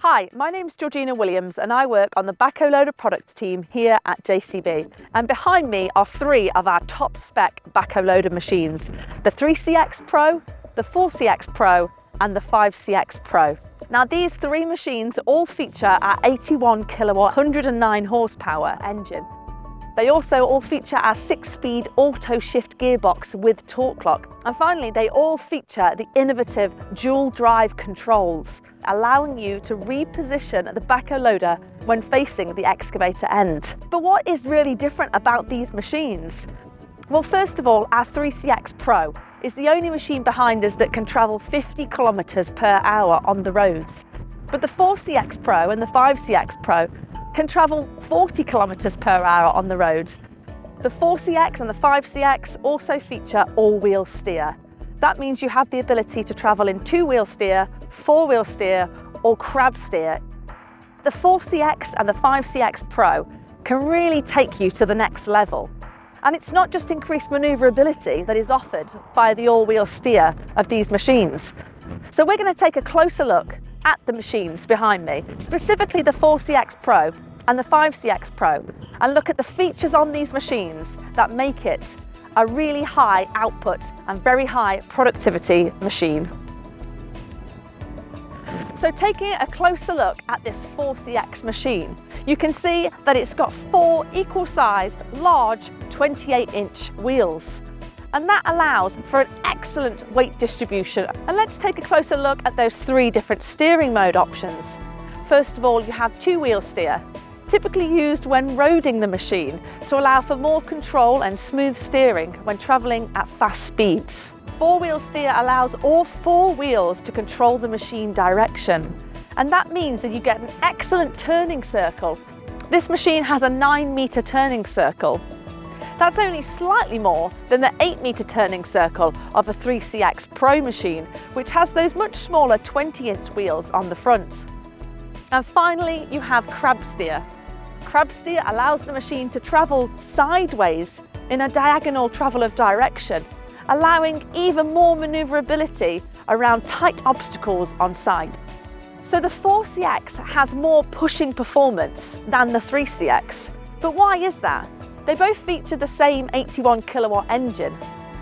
Hi, my name's Georgina Williams and I work on the Backhoe Loader products team here at JCB. And behind me are three of our top spec backhoe loader machines, the 3CX Pro, the 4CX Pro and the 5CX Pro. Now these three machines all feature our 81 kilowatt 109 horsepower engine. They also all feature our 6-speed auto shift gearbox with torque lock. And finally, they all feature the innovative dual drive controls, allowing you to reposition the backhoe loader when facing the excavator end. But what is really different about these machines? Well, first of all, our 3CX Pro is the only machine behind us that can travel 50 kilometers per hour on the roads. But the 4CX Pro and the 5CX Pro can travel 40 kilometers per hour on the road. The 4CX and the 5CX also feature all-wheel steer. That means you have the ability to travel in two-wheel steer, four-wheel steer or crab steer. The 4CX and the 5CX Pro can really take you to the next level. And it's not just increased manoeuvrability that is offered by the all-wheel steer of these machines. So we're going to take a closer look at the machines behind me, specifically the 4CX Pro and the 5CX Pro, and look at the features on these machines that make it a really high output and very high productivity machine. So taking a closer look at this 4CX machine, you can see that it's got four equal-sized, large 28-inch wheels. And that allows for an excellent weight distribution. And let's take a closer look at those three different steering mode options. First of all, you have two-wheel steer, typically used when roading the machine to allow for more control and smooth steering when traveling at fast speeds. Four-wheel steer allows all four wheels to control the machine direction. And that means that you get an excellent turning circle. This machine has a 9-meter turning circle. That's only slightly more than the 8-meter turning circle of a 3CX Pro machine, which has those much smaller 20-inch wheels on the front. And finally, you have crab steer. Crab steer allows the machine to travel sideways in a diagonal travel of direction, allowing even more manoeuvrability around tight obstacles on site. So the 4CX has more pushing performance than the 3CX. But why is that? They both feature the same 81 kilowatt engine.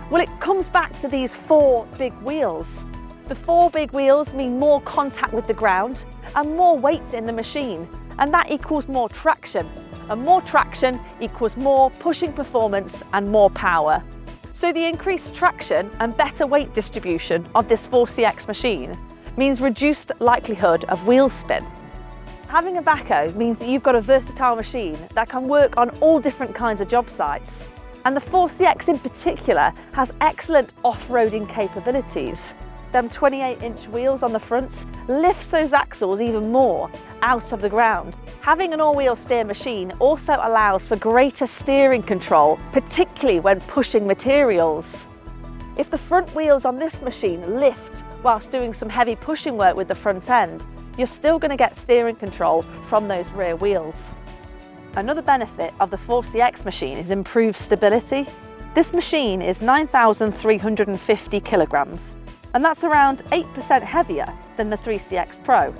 Well, it comes back to these four big wheels. The four big wheels mean more contact with the ground and more weight in the machine, and that equals more traction. And more traction equals more pushing performance and more power. So the increased traction and better weight distribution of this 4CX machine means reduced likelihood of wheel spin. Having a backhoe means that you've got a versatile machine that can work on all different kinds of job sites. And the 4CX in particular has excellent off-roading capabilities. Them 28-inch wheels on the front lifts those axles even more out of the ground. Having an all-wheel steer machine also allows for greater steering control, particularly when pushing materials. If the front wheels on this machine lift whilst doing some heavy pushing work with the front end, you're still going to get steering control from those rear wheels. Another benefit of the 4CX machine is improved stability. This machine is 9,350 kilograms, and that's around 8% heavier than the 3CX Pro.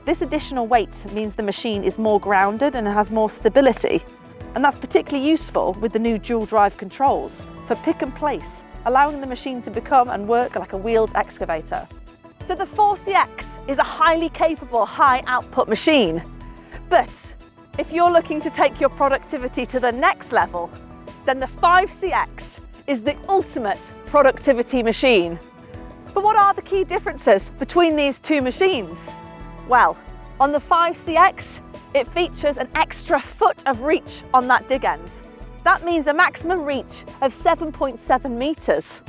This additional weight means the machine is more grounded and has more stability, and that's particularly useful with the new dual drive controls for pick and place, allowing the machine to become and work like a wheeled excavator. So the 4CX is a highly capable, high output machine. But if you're looking to take your productivity to the next level, then the 5CX is the ultimate productivity machine. But what are the key differences between these two machines? Well, on the 5CX, it features an extra foot of reach on that dig end. That means a maximum reach of 7.7 meters.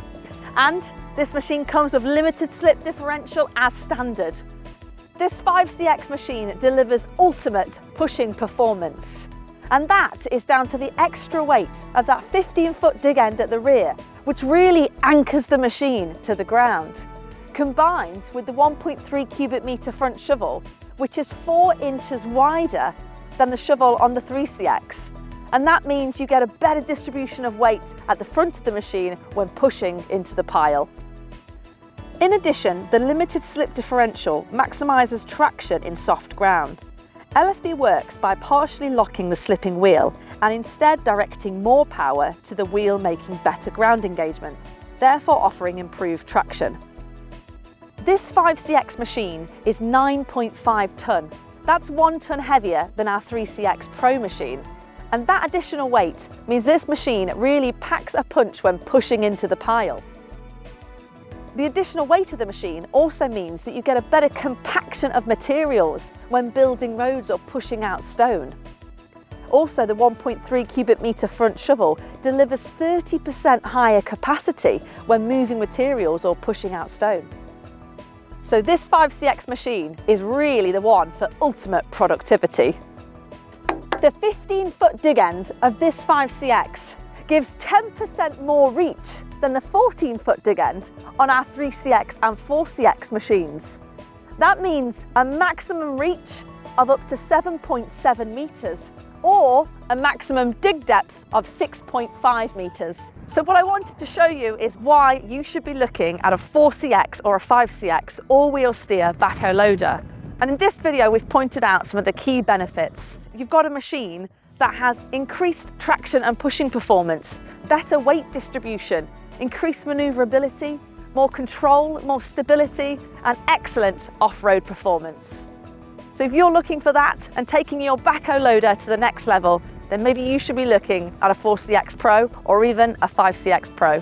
And this machine comes with limited slip differential as standard. This 5CX machine delivers ultimate pushing performance. And that is down to the extra weight of that 15-foot dig end at the rear, which really anchors the machine to the ground, combined with the 1.3 cubic meter front shovel, which is 4 inches wider than the shovel on the 3CX. And that means you get a better distribution of weight at the front of the machine when pushing into the pile. In addition, the limited slip differential maximises traction in soft ground. LSD works by partially locking the slipping wheel and instead directing more power to the wheel, making better ground engagement, therefore offering improved traction. This 5CX machine is 9.5 tonne. That's 1 tonne heavier than our 3CX Pro machine. And that additional weight means this machine really packs a punch when pushing into the pile. The additional weight of the machine also means that you get a better compaction of materials when building roads or pushing out stone. Also, the 1.3 cubic metre front shovel delivers 30% higher capacity when moving materials or pushing out stone. So this 5CX machine is really the one for ultimate productivity. The 15-foot dig end of this 5CX gives 10% more reach than the 14-foot dig end on our 3CX and 4CX machines. That means a maximum reach of up to 7.7 metres or a maximum dig depth of 6.5 metres. So what I wanted to show you is why you should be looking at a 4CX or a 5CX all-wheel steer backhoe loader. And in this video, we've pointed out some of the key benefits. You've got a machine that has increased traction and pushing performance, better weight distribution, increased manoeuvrability, more control, more stability, and excellent off-road performance. So if you're looking for that and taking your backhoe loader to the next level, then maybe you should be looking at a 4CX Pro or even a 5CX Pro.